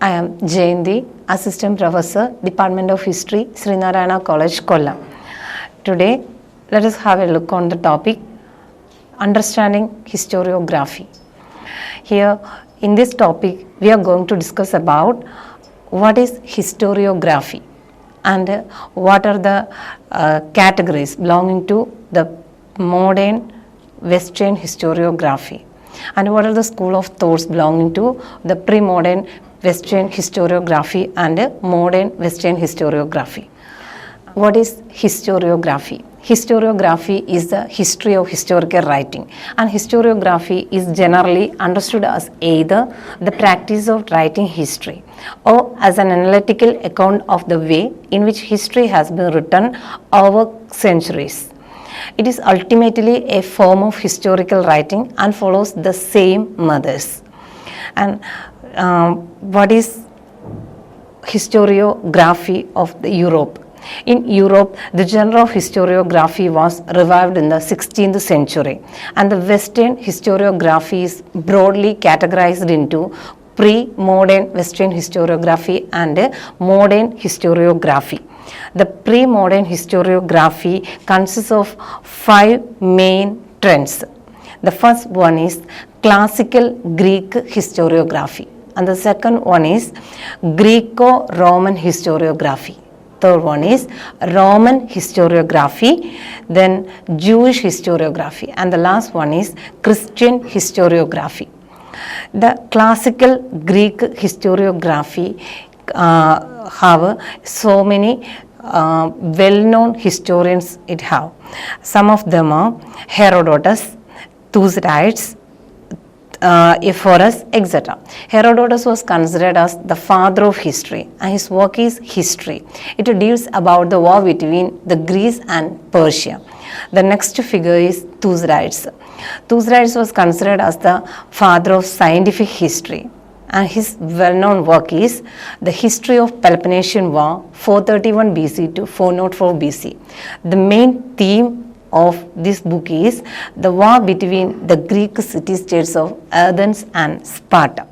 I am Jayanthy, Assistant Professor, Department of History, Srinarayana College, Kollam. Today, let us have a look on the topic, Understanding Historiography. Here, in this topic, we are going to discuss about what is historiography and what are the categories belonging to the modern Western historiography, and what are the school of thoughts belonging to the pre-modern Western historiography and modern Western historiography. What is historiography? Historiography is the history of historical writing, and historiography is generally understood as either the practice of writing history or as an analytical account of the way in which history has been written over centuries. It is ultimately a form of historical writing and follows the same methods. And what is historiography of Europe? In Europe, the genre of historiography was revived in the 16th century, and the Western historiography is broadly categorized into pre-modern Western historiography and modern historiography. The pre-modern historiography consists of 5 main trends. The first one is classical Greek historiography, and the second one is Greco-Roman historiography. Third one is Roman historiography, then Jewish historiography, and the last one is Christian historiography. The classical Greek historiography have so many well-known historians it have. Some of them are Herodotus, Thucydides, Ephorus, etc. Herodotus was considered as the father of history, and his work is History. It deals about the war between the Greece and Persia. The next figure is Thucydides. Thucydides was considered as the father of scientific history, and his well-known work is The History of Peloponnesian War, 431 BC to 404 BC. The main theme of this book is the war between the Greek city-states of Athens and Sparta.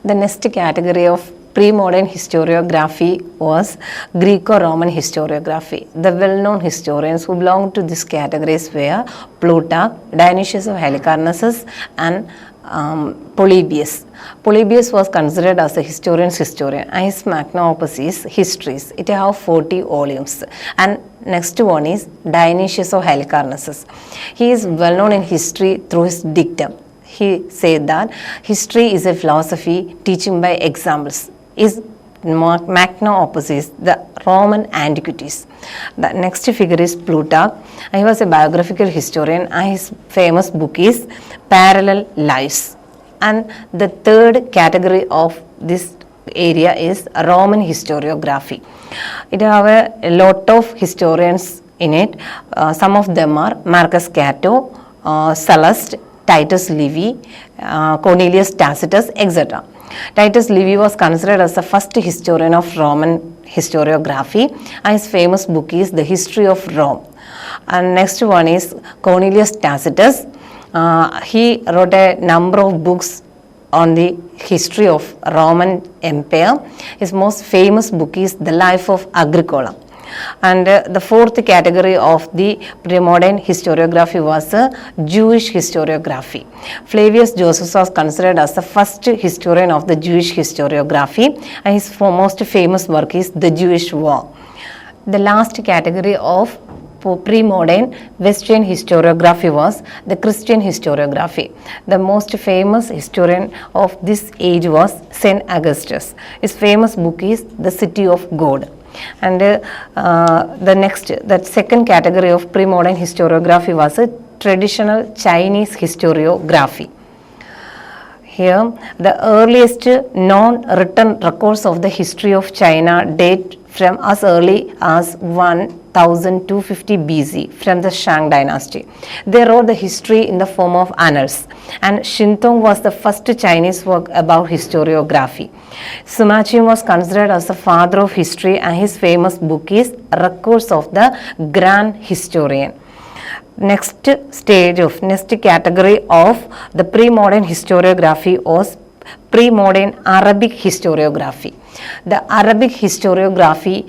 The next category of pre-modern historiography was Greco-Roman historiography. The well-known historians who belonged to this categories were Plutarch, Dionysius of Halicarnassus, and Polybius. Polybius was considered as a historian's historian, and his magnum opus is Histories. It has 40 volumes. And next one is Dionysius of Halicarnassus. He is well known in history through his dictum. He said that history is a philosophy teaching by examples. His magnum opus is the Roman Antiquities. The next figure is Plutarch. He was a biographical historian, and his famous book is Parallel Lives. And the third category of this area is Roman historiography. It has a lot of historians in it. Some of them are Marcus Cato, Sallust, Titus Livy, Cornelius Tacitus, etc. Titus Livy was considered as the first historian of Roman historiography, and his famous book is The History of Rome. And next one is Cornelius Tacitus. He wrote a number of books on the history of Roman Empire. His most famous book is The Life of Agricola. And the fourth category of the pre-modern historiography was Jewish historiography. Flavius Josephus was considered as the first historian of the Jewish historiography, and his most famous work is The Jewish War. The last category of pre-modern Western historiography was the Christian historiography. The most famous historian of this age was St. Augustus. His famous book is The City of God. And that second category of pre-modern historiography was a traditional Chinese historiography. Here, the earliest non-written records of the history of China date from as early as 1250 BC from the Shang dynasty. They wrote the history in the form of annals, and Xintong was the first Chinese work about historiography. Sima Qin was considered as the father of history, and his famous book is Records of the Grand Historian. Next category of the pre-modern historiography was pre-modern Arabic historiography. The Arabic historiography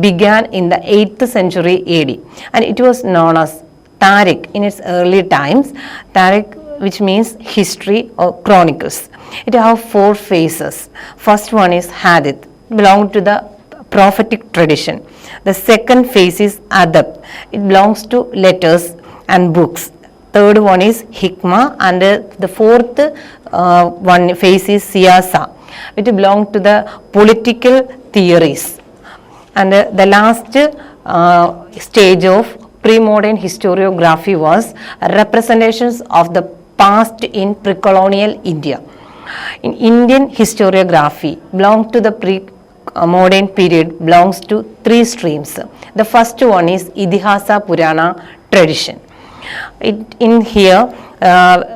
began in the 8th century AD, and it was known as Tariq in its early times. Tariq, which means history or chronicles. It has 4 phases. First one is Hadith, belong to the prophetic tradition. The second phase is Adab. It belongs to letters and books. Third one is Hikmah, and the fourth one phase is Siyasa. It belongs to the political theories. And the last stage of pre-modern historiography was representations of the past in pre-colonial India. In Indian historiography, belong to the pre-modern period, belongs to 3 streams. The first one is Idihasa Purana tradition. In here,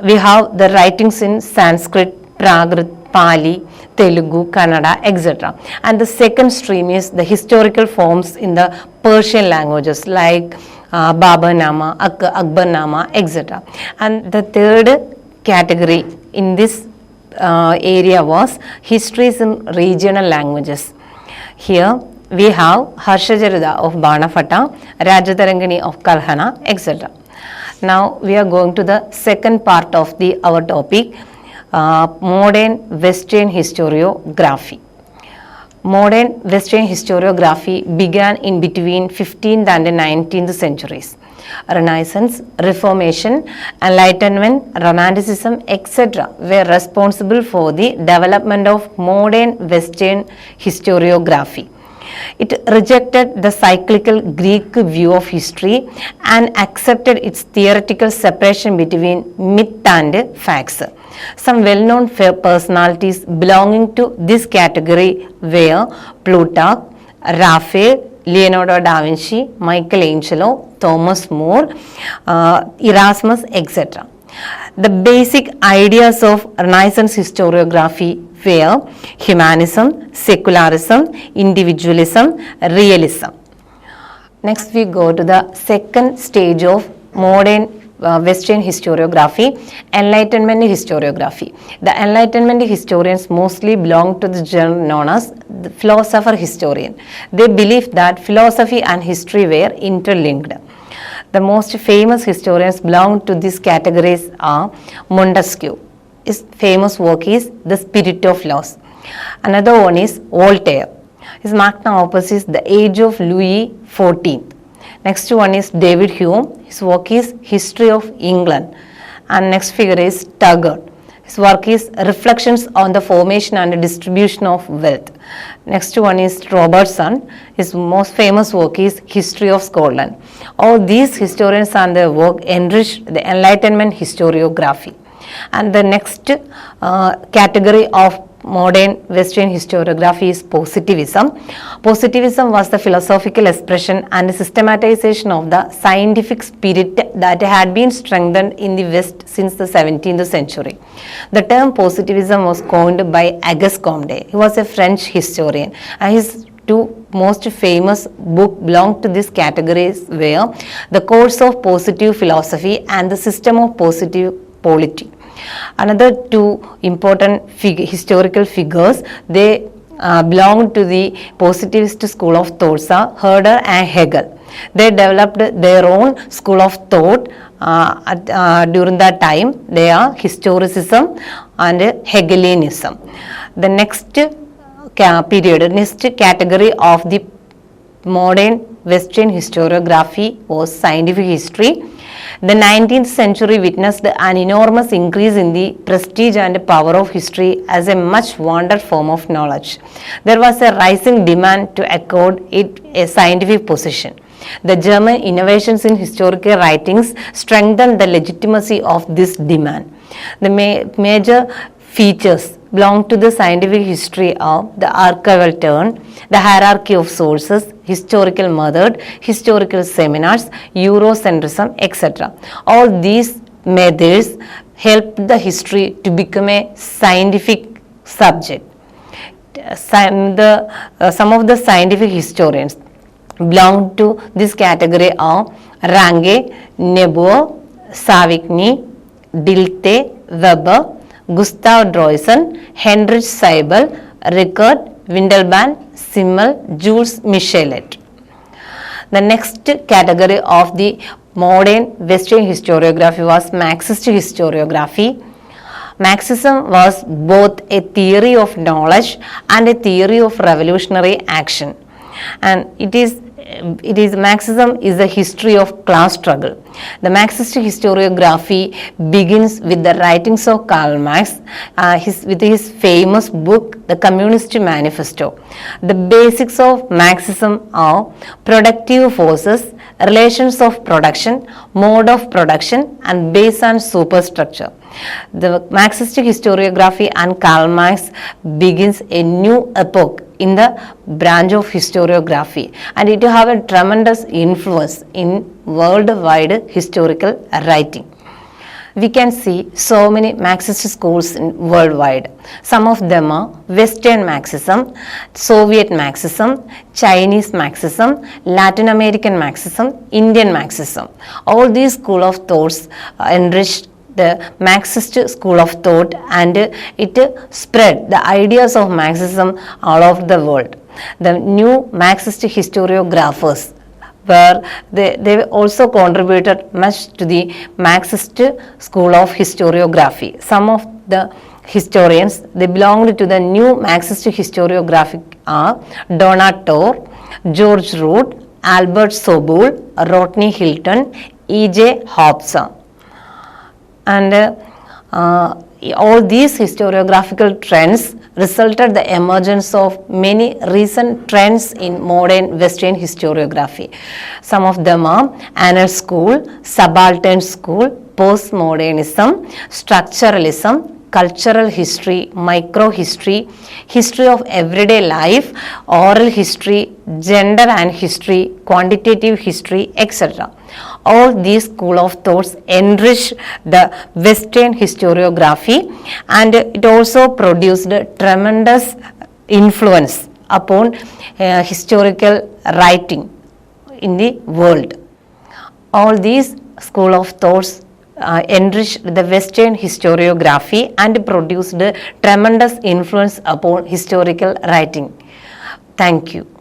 we have the writings in Sanskrit, Prakrit, Pali, Telugu, Kannada, etc. And the second stream is the historical forms in the Persian languages like Babarnama, Akbarnama, etc. And the third category in this area was histories in regional languages. Here we have Harshajarida of Banafata, Rajatarangani of Kalhana, etc. Now we are going to the second part of our topic, modern Western historiography. Modern Western historiography began in between 15th and 19th centuries. Renaissance, Reformation, Enlightenment, Romanticism, etc. were responsible for the development of modern Western historiography. It rejected the cyclical Greek view of history and accepted its theoretical separation between myth and facts. Some well-known personalities belonging to this category were Plutarch, Raphael, Leonardo da Vinci, Michelangelo, Thomas More, Erasmus, etc. The basic ideas of Renaissance historiography were humanism, secularism, individualism, realism. Next we go to the second stage of modern Western historiography, Enlightenment historiography. The Enlightenment historians mostly belong to the genre known as the philosopher historian. They believed that philosophy and history were interlinked. The most famous historians belong to these categories are Montesquieu. His famous work is The Spirit of Laws. Another one is Voltaire. His magnum opus is The Age of Louis XIV. Next one is David Hume. His work is History of England. And next figure is Turgot. His work is Reflections on the Formation and Distribution of Wealth. Next one is Robertson. His most famous work is History of Scotland. All these historians and their work enriched the Enlightenment historiography. And the next category of modern Western historiography is Positivism. Positivism was the philosophical expression and systematization of the scientific spirit that had been strengthened in the West since the 17th century. The term Positivism was coined by Auguste Comte. He was a French historian, and his 2 most famous books belong to this categories were The Course of Positive Philosophy and The System of Positive Polity. Another 2 important historical figures, they belong to the positivist school of thought, Herder and Hegel. They developed their own school of thought during that time. They are historicism and Hegelianism. The next category of the modern Western historiography was scientific history. The 19th century witnessed an enormous increase in the prestige and power of history as a much wanted form of knowledge. There was a rising demand to accord it a scientific position. The German innovations in historical writings strengthened the legitimacy of this demand. The major features belong to the scientific history of the archival turn, the hierarchy of sources, historical method, historical seminars, Eurocentrism, etc. All these methods help the history to become a scientific subject. Some of the scientific historians belong to this category are Range, Nebo, Savigny, Dilthey, Weber, Gustav Droysen, Heinrich Seibel, Richard Windelband, Simmel, Jules Michelet. The next category of the modern Western historiography was Marxist historiography. Marxism was both a theory of knowledge and a theory of revolutionary action, and it is Marxism is a history of class struggle. The Marxist historiography begins with the writings of Karl Marx, with his famous book, The Communist Manifesto. The basics of Marxism are productive forces, relations of production, mode of production, and base and superstructure. The Marxist historiography and Karl Marx begins a new epoch in the branch of historiography, and it have a tremendous influence in worldwide historical writing. We can see so many Marxist schools worldwide. Some of them are Western Marxism, Soviet Marxism, Chinese Marxism, Latin American Marxism, Indian Marxism. All these school of thoughts enriched the Marxist school of thought, and it spread the ideas of Marxism all over the world. The new Marxist historiographers they also contributed much to the Marxist school of historiography. Some of the historians they belonged to the new Marxist historiography are Donald Torr, George Root, Albert Sobol, Rodney Hilton, E.J. Hobson. And all these historiographical trends resulted the emergence of many recent trends in modern Western historiography. Some of them are Annals School, Subaltern School, Postmodernism, Structuralism, Cultural History, Microhistory, History of Everyday Life, Oral History, Gender and History, Quantitative History, etc. All these school of thoughts enrich the Western historiography, and it also produced tremendous influence upon historical writing in the world. All these school of thoughts enriched the Western historiography and produced tremendous influence upon historical writing. Thank you.